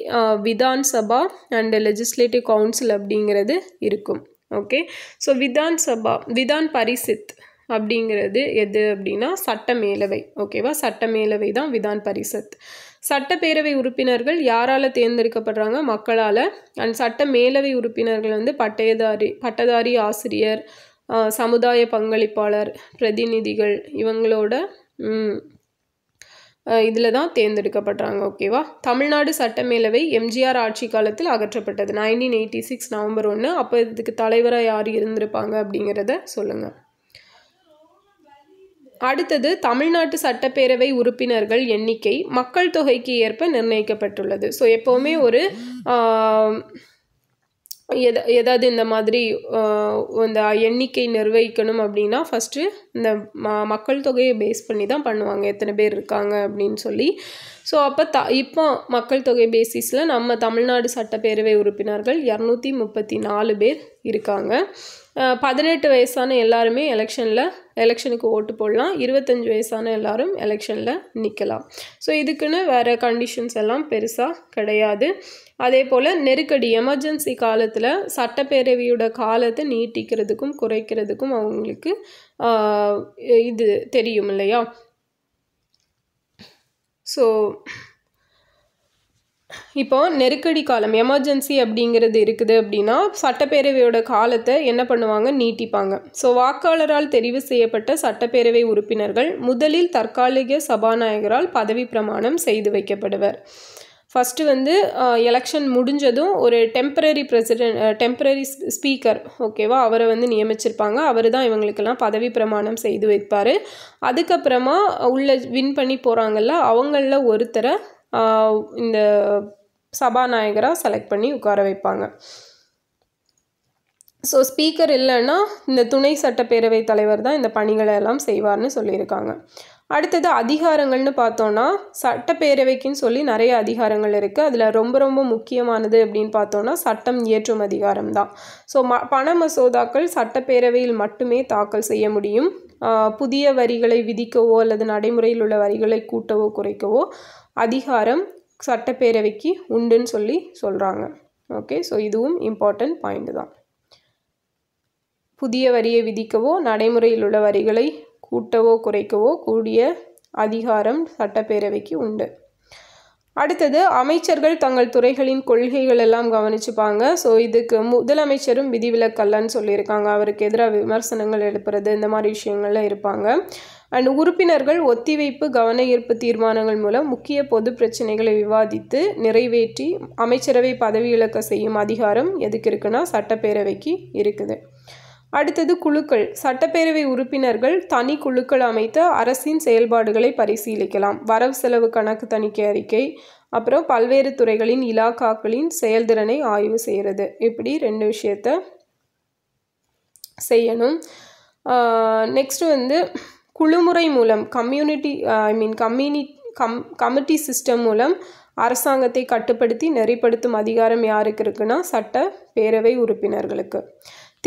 Vidhan Sabha and legislative council அப்படிங்கிறது இருக்கும். ஓகே. ஸோ விதான் பரிஷத் அப்படிங்கிறது எது அப்படின்னா சட்டமேலவை. ஓகேவா? சட்டமேலவை தான் விதான் பரிஷத். சட்டப்பேரவை உறுப்பினர்கள் யாரால் தேர்ந்தெடுக்கப்படுறாங்க? மக்களால். அண்ட் சட்ட மேலவை உறுப்பினர்கள் பட்டதாரி ஆசிரியர், சமுதாய பங்களிப்பாளர், பிரதிநிதிகள் இவங்களோட இதில் தான் தேர்ந்தெடுக்கப்படுறாங்க. ஓகேவா? தமிழ்நாடு சட்டமேலவை எம்ஜிஆர் ஆட்சி காலத்தில் அகற்றப்பட்டது 1986 நவம்பர் 1. அப்போ இதுக்கு தலைவராக யார் இருந்திருப்பாங்க அப்படிங்கிறத சொல்லுங்கள். அடுத்தது தமிழ்நாட்டு சட்டப்பேரவை உறுப்பினர்கள் எண்ணிக்கை மக்கள் தொகைக்கு ஏற்ப நிர்ணயிக்கப்பட்டுள்ளது. ஸோ எப்போவுமே ஒரு ஏதாவது இந்த மாதிரி இந்த எண்ணிக்கை நிர்வகிக்கணும் அப்படின்னா ஃபஸ்ட்டு இந்த மக்கள் தொகையை பேஸ் பண்ணி தான் பண்ணுவாங்க, எத்தனை பேர் இருக்காங்க அப்படின்னு சொல்லி. ஸோ இப்போ மக்கள் தொகை பேசிஸில் நம்ம தமிழ்நாடு சட்டப்பேரவை உறுப்பினர்கள் 234 பேர் இருக்காங்க. 18 வயசான எல்லாருமே எலெக்ஷனுக்கு ஓட்டு போடலாம். 25 வயசான எல்லாரும் எலெக்ஷனில் நிற்கலாம். ஸோ இதுக்குன்னு வேறு கண்டிஷன்ஸ் எல்லாம் பெருசாக கிடையாது. அதே போல் நெருக்கடி எமர்ஜென்சி காலத்தில் சட்டப்பேரவையோட காலத்தை நீட்டிக்கிறதுக்கும் குறைக்கிறதுக்கும் அவங்களுக்கு இது தெரியும் இல்லையா? ஸோ இப்போ நெருக்கடி காலம் எமர்ஜென்சி அப்படிங்கிறது இருக்குது அப்படின்னா சட்டப்பேரவையோட காலத்தை என்ன பண்ணுவாங்க? நீட்டிப்பாங்க. ஸோ வாக்காளரால் தெரிவு செய்யப்பட்ட சட்டப்பேரவை உறுப்பினர்கள் முதலில் தற்காலிக சபாநாயகரால் பதவி பிரமாணம் செய்து வைக்கப்படுவர். ஃபஸ்ட்டு எலெக்ஷன் முடிஞ்சதும் ஒரு டெம்பரரி ஸ்பீக்கர், ஓகேவா, அவரை நியமிச்சிருப்பாங்க. அவர் தான் இவங்களுக்கெல்லாம் பதவி பிரமாணம் செய்து வைப்பார். அதுக்கப்புறமா உள்ள வின் பண்ணி போகிறாங்கல்ல, அவங்களில் ஒருத்தரை இந்த சபாநாயகராக செலக்ட் பண்ணி உட்கார வைப்பாங்க. ஸோ ஸ்பீக்கர் இல்லைன்னா இந்த துணை சட்டப்பேரவை தலைவர் தான் இந்த பணிகளை எல்லாம் செய்வார்னு சொல்லியிருக்காங்க. அடுத்தது அதிகாரங்கள்னு பார்த்தோன்னா சட்டப்பேரவைக்குன்னு சொல்லி நிறைய அதிகாரங்கள் இருக்குது. அதில் ரொம்ப ரொம்ப முக்கியமானது அப்படின்னு பார்த்தோன்னா சட்டம் இயற்றும் அதிகாரம் தான். ஸோ பண மசோதாக்கள் சட்டப்பேரவையில் மட்டுமே தாக்கல் செய்ய முடியும். புதிய வரிகளை விதிக்கவோ அல்லது நடைமுறையில் உள்ள வரிகளை கூட்டவோ குறைக்கவோ அதிகாரம் சட்டப்பேரவைக்கு உண்டுன்னு சொல்கிறாங்க. ஓகே. ஸோ இதுவும் இம்பார்ட்டன்ட் பாயிண்ட் தான். புதிய வரியை விதிக்கவோ நடைமுறையில் உள்ள வரிகளை கூட்டவோ குறைக்கவோ கூடிய அதிகாரம் சட்டப்பேரவைக்கு உண்டு. அடுத்தது அமைச்சர்கள் தங்கள் துறைகளின் கொள்கைகள் எல்லாம் கவனிச்சுப்பாங்க. ஸோ இதுக்கு முதலமைச்சரும் விதிவிலக்கல்லன்னு சொல்லியிருக்காங்க. அவருக்கு எதிராக விமர்சனங்கள் எழுப்புறது இந்த மாதிரி விஷயங்கள்லாம் இருப்பாங்க. அண்ட் உறுப்பினர்கள் ஒத்திவைப்பு கவன ஈர்ப்பு தீர்மானங்கள் மூலம் முக்கிய பொது பிரச்சனைகளை விவாதித்து நிறைவேற்றி அமைச்சரவை பதவி இழக்க செய்யும் அதிகாரம் எதுக்கு இருக்குன்னா சட்டப்பேரவைக்கு இருக்குது. அடுத்தது குழுக்கள். சட்டப்பேரவை உறுப்பினர்கள் தனி குழுக்கள் அமைத்து அரசின் செயல்பாடுகளை பரிசீலிக்கலாம். வரவு செலவு கணக்கு தணிக்கை அறிக்கை, அப்புறம் பல்வேறு துறைகளின் இலாக்காக்களின் செயல்திறனை ஆய்வு செய்கிறது. இப்படி 2 விஷயத்த செய்யணும். நெக்ஸ்ட்டு வந்து குழுமுறை மூலம் கமிட்டி சிஸ்டம் மூலம் அரசாங்கத்தை கட்டுப்படுத்தி நெறிப்படுத்தும் அதிகாரம் யாருக்கு இருக்குன்னா சட்ட பேரவை உறுப்பினர்களுக்கு.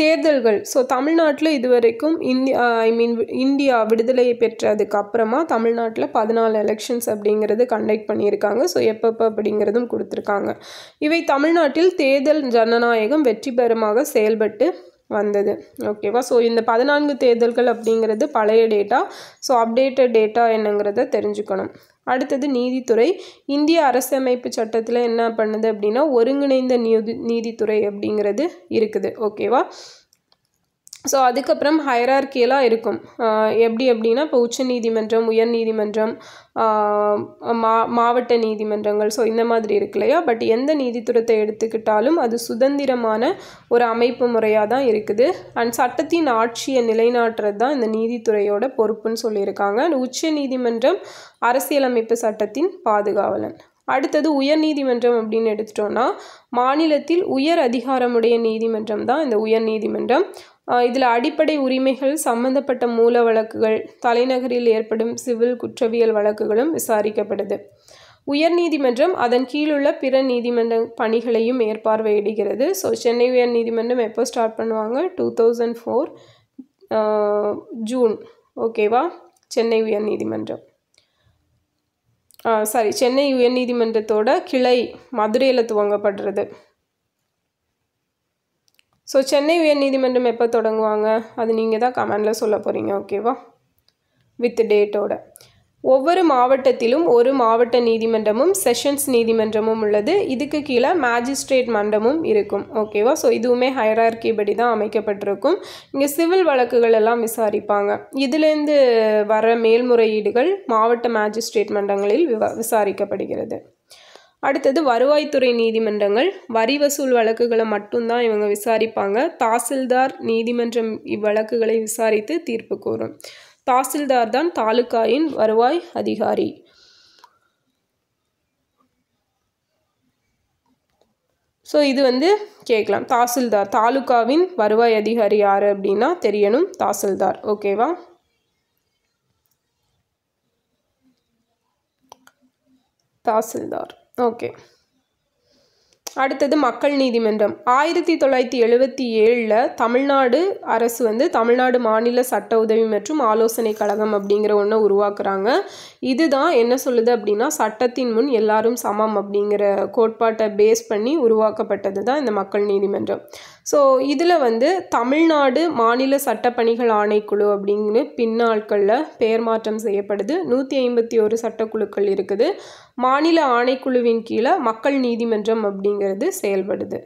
தேர்தல்கள். ஸோ தமிழ்நாட்டில் இதுவரைக்கும் இந்தியா விடுதலையை பெற்றதுக்கு அப்புறமா தமிழ்நாட்டில் 14 எலெக்ஷன்ஸ் அப்படிங்கிறது கண்டக்ட் பண்ணியிருக்காங்க. ஸோ எப்பப்போ அப்படிங்கிறதும் கொடுத்துருக்காங்க. இவை தமிழ்நாட்டில் தேர்தல் ஜனநாயகம் வெற்றிகரமாக செயல்பட்டு வந்தது. ஓகேவா. ஸோ இந்த 14 தேர்தல்கள் அப்படிங்கிறது பழைய டேட்டா. ஸோ அப்டேட்டட் டேட்டா என்னங்கிறத தெரிஞ்சுக்கணும். அடுத்தது நீதித்துறை. இந்திய அரசமைப்பு சட்டத்தில் என்ன பண்ணுது அப்படின்னா ஒருங்கிணைந்த நீதித்துறை அப்படிங்கிறது இருக்குது. ஓகேவா. ஸோ அதுக்கப்புறம் ஹைரார்கியலாக இருக்கும். எப்படி அப்படின்னா இப்போ உச்ச நீதிமன்றம், உயர் நீதிமன்றம், மாவட்ட நீதிமன்றங்கள், ஸோ இந்த மாதிரி இருக்கு இல்லையா. பட் எந்த நீதித்துறையை எடுத்துக்கிட்டாலும் அது சுதந்திரமான ஒரு அமைப்பு முறையாக தான் இருக்குது. அண்ட் சட்டத்தின் ஆட்சியை நிலைநாட்டுறது தான் இந்த நீதித்துறையோட பொறுப்புன்னு சொல்லியிருக்காங்க. உச்ச நீதிமன்றம் அரசியலமைப்பு சட்டத்தின் பாதுகாவலன். அடுத்தது உயர் நீதிமன்றம் அப்படின்னு எடுத்துட்டோன்னா மாநிலத்தில் உயர் அதிகாரமுடைய நீதிமன்றம் தான் இந்த உயர் நீதிமன்றம். இதில் அடிப்படை உரிமைகள் சம்பந்தப்பட்ட மூல வழக்குகள், தலைநகரில் ஏற்படும் சிவில் குற்றவியல் வழக்குகளும் விசாரிக்கப்படுது. உயர்நீதிமன்றம் அதன் கீழுள்ள பிற நீதிமன்ற பணிகளையும் மேற்பார்வையிடுகிறது. ஸோ சென்னை உயர் நீதிமன்றம் எப்போ ஸ்டார்ட் பண்ணுவாங்க? 2004 ஜூன். ஓகேவா. சென்னை உயர் நீதிமன்றம் சென்னை உயர் நீதிமன்றத்தோட கிளை மதுரையில் துவங்கப்படுறது. ஸோ சென்னை உயர் நீதிமன்றம் எப்போ தொடங்குவாங்க? அது நீங்கள் தான் கமெண்டில் சொல்ல போகிறீங்க. ஓகேவா. வித் டேட்டோட. ஒவ்வொரு மாவட்டத்திலும் ஒரு மாவட்ட நீதிமன்றமும் செஷன்ஸ் நீதிமன்றமும் உள்ளது. இதுக்கு கீழே மேஜிஸ்ட்ரேட் மன்றமும் இருக்கும். ஓகேவா. ஸோ இதுவுமே ஹைரார்கி படி தான் அமைக்கப்பட்டிருக்கும். இங்கே சிவில் வழக்குகள் எல்லாம் விசாரிப்பாங்க. இதுலேருந்து வர மேல்முறையீடுகள் மாவட்ட மேஜிஸ்ட்ரேட் மன்றங்களில் விசாரிக்கப்படுகிறது. அடுத்தது வருவாய்த்துறை நீதிமன்றங்கள். வரி வசூல் வழக்குகளை மட்டும்தான் இவங்க விசாரிப்பாங்க. தாசில்தார் நீதிமன்றம் இவ்வழக்குகளை விசாரித்து தீர்ப்பு கூறும். தாசில்தார் தான் தாலுகாயின் வருவாய் அதிகாரி. ஸோ இது வந்து கேட்கலாம். தாசில்தார் தாலுகாவின் வருவாய் அதிகாரி யார் அப்படின்னா தெரியணும். தாசில்தார். ஓகேவா. தாசில்தார். ஓகே. அடுத்தது மக்கள் நீதிமன்றம். 1977 தமிழ்நாடு அரசு வந்து தமிழ்நாடு மாநில சட்ட உதவி மற்றும் ஆலோசனை கழகம் அப்படிங்கிற ஒன்றை உருவாக்குறாங்க. இதுதான் என்ன சொல்லுது அப்படின்னா சட்டத்தின் முன் எல்லாரும் சமம் அப்படிங்கிற கோட்பாட்டை பேஸ் பண்ணி உருவாக்கப்பட்டது தான் இந்த மக்கள் நீதிமன்றம். ஸோ இதில் வந்து தமிழ்நாடு மாநில சட்டப்பணிகள் ஆணைக்குழு அப்படின்னு பின்னாட்களில் பெயர் மாற்றம் செய்யப்படுது. 151 சட்டக்குழுக்கள் இருக்குது. மாநில ஆணைக்குழுவின் கீழே மக்கள் நீதிமன்றம் அப்படிங்கிறது செயல்படுது.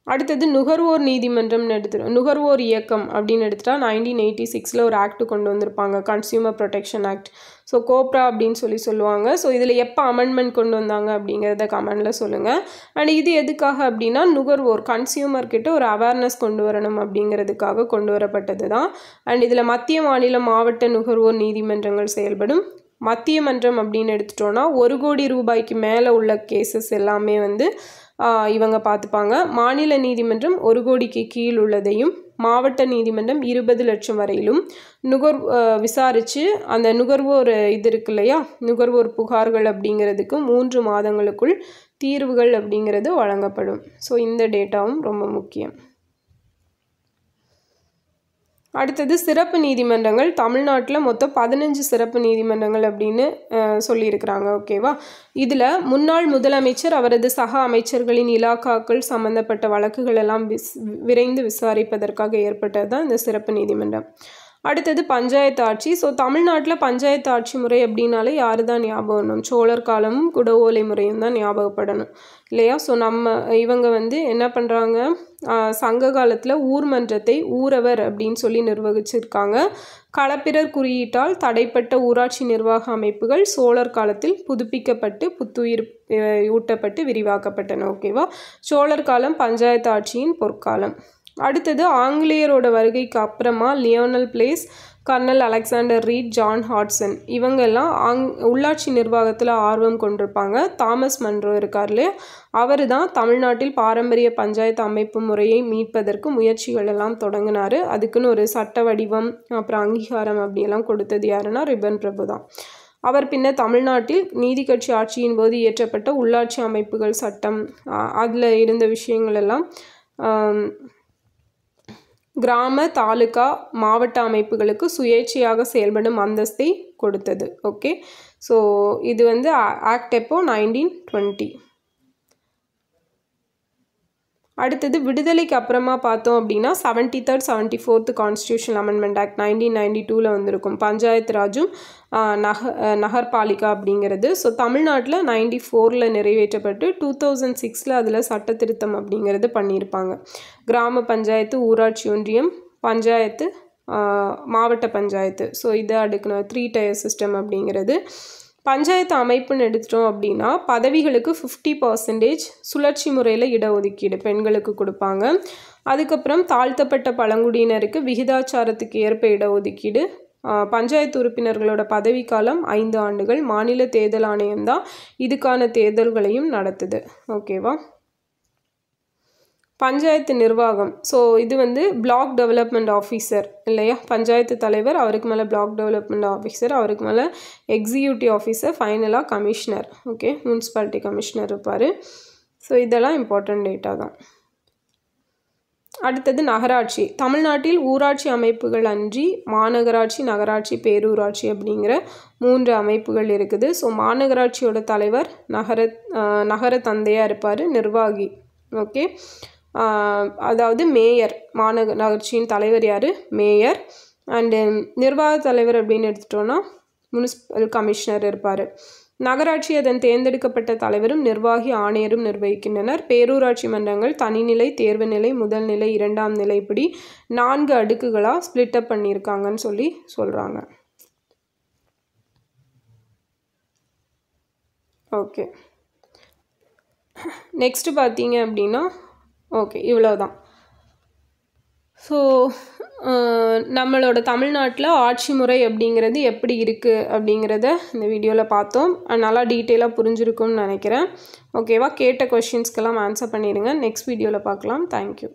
அடுத்தது நுகர்வோர் நீதிமன்றம்னு நுகர்வோர் இயக்கம் அப்படின்னு எடுத்துட்டா 1986 ஒரு ஆக்ட் கொண்டு வந்திருப்பாங்க, consumer protection act. So cobra அப்படின்னு சொல்லுவாங்க. ஸோ இதில் எப்போ அமெண்ட்மெண்ட் கொண்டு வந்தாங்க அப்படிங்கிறத கமெண்டில் சொல்லுங்கள். அண்ட் இது எதுக்காக அப்படின்னா நுகர்வோர் கன்சியூமர்கிட்ட ஒரு அவேர்னஸ் கொண்டு வரணும் அப்படிங்கிறதுக்காக கொண்டு வரப்பட்டது தான். அண்ட் இதில் மத்திய மாநில மாவட்ட நுகர்வோர் நீதிமன்றங்கள் செயல்படும். மத்திய மன்றம் அப்படின்னு எடுத்துட்டோன்னா 1 கோடி ரூபாய்க்கு மேலே உள்ள கேசஸ் எல்லாமே வந்து இவங்க பார்த்துப்பாங்க. மாநில நீதிமன்றம் 1 கோடிக்கு கீழ் உள்ளதையும், மாவட்ட நீதிமன்றம் 20 லட்சம் வரையிலும் விசாரித்து அந்த நுகர்வோர் இது இருக்கு இல்லையா, நுகர்வோர் புகார்கள் அப்படிங்கிறதுக்கு 3 மாதங்களுக்குள் தீர்வுகள் அப்படிங்கிறது வழங்கப்படும். ஸோ இந்த டேட்டாவும் ரொம்ப முக்கியம். அடுத்தது சிறப்பு நீதிமன்றங்கள். தமிழ்நாட்டில் மொத்தம் 15 சிறப்பு நீதிமன்றங்கள் அப்படின்னு சொல்லியிருக்கிறாங்க. ஓகேவா. இதில் முன்னாள் முதலமைச்சர் அவரது சக அமைச்சர்களின் இலாக்காக்கள் சம்பந்தப்பட்ட வழக்குகள் எல்லாம் விரைந்து விசாரிப்பதற்காக ஏற்பட்டது தான் இந்த சிறப்பு நீதிமன்றம். அடுத்தது பஞ்சாயத்து ஆட்சி. ஸோ தமிழ்நாட்டில் பஞ்சாயத்து ஆட்சி முறை அப்படின்னாலே யார் தான் ஞாபகம் வரணும்? சோழர் காலமும் குடவோலை முறையும் தான் ஞாபகப்படணும் இல்லையா. ஸோ இவங்க வந்து என்ன பண்ணுறாங்க, சங்க காலத்தில் ஊர்மன்றத்தை ஊரவர் அப்படின்னு சொல்லி நிர்வகிச்சிருக்காங்க. களப்பிரர் குறியீட்டால் தடைப்பட்ட ஊராட்சி நிர்வாக அமைப்புகள் சோழர் காலத்தில் புதுப்பிக்கப்பட்டு புத்துயிர் ஊட்டப்பட்டு விரிவாக்கப்பட்டன. ஓகேவா. சோழர் காலம் பஞ்சாயத்து ஆட்சியின் பொற்காலம். அடுத்தது ஆங்கிலேயரோட வருகைக்கு அப்புறமா Lionel Place, colonel Alexander Read, John Hodgson இவங்கெல்லாம் உள்ளாட்சி நிர்வாகத்தில் ஆர்வம் கொண்டிருப்பாங்க. தாமஸ் மன்றோ இருக்கார் இல்லையா, அவர் தான் தமிழ்நாட்டில் பாரம்பரிய பஞ்சாயத்து அமைப்பு முறையை மீட்பதற்கு முயற்சிகள் எல்லாம் தொடங்கினார். அதுக்குன்னு ஒரு சட்ட வடிவம் அப்புறம் அங்கீகாரம் அப்படியெல்லாம் கொடுத்தது யாருன்னா ரிப்பன் பிரபு தான். அவர் பின்னர் தமிழ்நாட்டில் நீதி கட்சி ஆட்சியின் போது இயற்றப்பட்ட உள்ளாட்சி அமைப்புகள் சட்டம் அதில் இருந்த விஷயங்கள் எல்லாம் கிராம, தாலுகா, மாவட்ட அமைப்புகளுக்கு சுயேட்சையாக செயல்படும் அந்தஸ்தை கொடுத்தது. ஓகே, ஸோ இது வந்து ஆக்ட் எப்போ 1920. அடுத்தது விடுதலைக்கு அப்புறமா பார்த்தோம் அப்படின்னா 73rd 74th constitution amendment act 1992 வந்திருக்கும். பஞ்சாயத்து ராஜும் நகர்பாலிகா அப்படிங்கிறது. ஸோ தமிழ்நாட்டில் 94 நிறைவேற்றப்பட்டு 2006 அதில் சட்ட திருத்தம் அப்படிங்கிறது பண்ணியிருப்பாங்க. கிராம பஞ்சாயத்து, ஊராட்சி ஒன்றியம், பஞ்சாயத்து, மாவட்ட பஞ்சாயத்து. ஸோ இதை அடுக்கணும் 3 tier சிஸ்டம் அப்படிங்கிறது. பஞ்சாயத்து அமைப்புன்னு எடுத்துட்டோம் அப்படின்னா பதவிகளுக்கு 50% சுழற்சி முறையில் இடஒதுக்கீடு பெண்களுக்கு கொடுப்பாங்க. அதுக்கப்புறம் தாழ்த்தப்பட்ட பழங்குடியினருக்கு விகிதாச்சாரத்துக்கு ஏற்ப இடஒதுக்கீடு. பஞ்சாயத்து உறுப்பினர்களோட பதவிக்காலம் 5 ஆண்டுகள். மாநில தேர்தல் ஆணையம் தான் இதுக்கான தேர்தல்களையும் நடத்துது. ஓகேவா. பஞ்சாயத்து நிர்வாகம், ஸோ இது வந்து பிளாக் டெவலப்மெண்ட் ஆஃபீஸர் இல்லையா, பஞ்சாயத்து தலைவர், அவருக்கு மேலே பிளாக் டெவலப்மெண்ட் ஆஃபீஸர், அவருக்கு மேலே எக்ஸிக்யூட்டிவ் ஆஃபீஸர், ஃபைனலாக கமிஷனர். ஓகே, முனிசிபாலிட்டி கமிஷனர் இருப்பார். ஸோ இதெல்லாம் இம்பார்ட்டன்ட் டேட்டா தான். அடுத்தது நகராட்சி. தமிழ்நாட்டில் ஊராட்சி அமைப்புகள் அன்றி மாநகராட்சி, நகராட்சி, பேரூராட்சி அப்படிங்கிற 3 அமைப்புகள் இருக்குது. ஸோ மாநகராட்சியோட தலைவர் நகர தந்தையாக இருப்பார், நிர்வாகி. ஓகே, அதாவது மேயர். மாநகராட்சியின் தலைவர் யார்? மேயர். அண்டு நிர்வாக தலைவர் அப்படின்னு எடுத்துட்டோன்னா முனிசிபல் கமிஷனர் இருப்பார். நகராட்சி அதன் தேர்ந்தெடுக்கப்பட்ட தலைவரும் நிர்வாகி ஆணையரும் நிர்வகிக்கின்றனர். பேரூராட்சி மன்றங்கள் தனிநிலை, தேர்வு நிலை, முதல் நிலை, 2ஆம் நிலை, இப்படி 4 அடுக்குகளாக ஸ்பிளிட்டப் பண்ணியிருக்காங்கன்னு சொல்கிறாங்க. ஓகே, நெக்ஸ்ட்டு பார்த்தீங்க அப்படின்னா ஓகே இவ்வளோதான். ஸோ நம்மளோட தமிழ்நாட்டில் ஆட்சி முறை அப்படிங்கிறது எப்படி இருக்குது அப்படிங்கிறத இந்த வீடியோவில் பார்த்தோம். நல்லா டீட்டெயிலாக புரிஞ்சிருக்கும்னு நினைக்கிறேன். ஓகேவா, கேட்ட கொஷின்ஸ்க்கெல்லாம் ஆன்சர் பண்ணிடுங்க. நெக்ஸ்ட் வீடியோவில் பார்க்கலாம். தேங்க்யூ.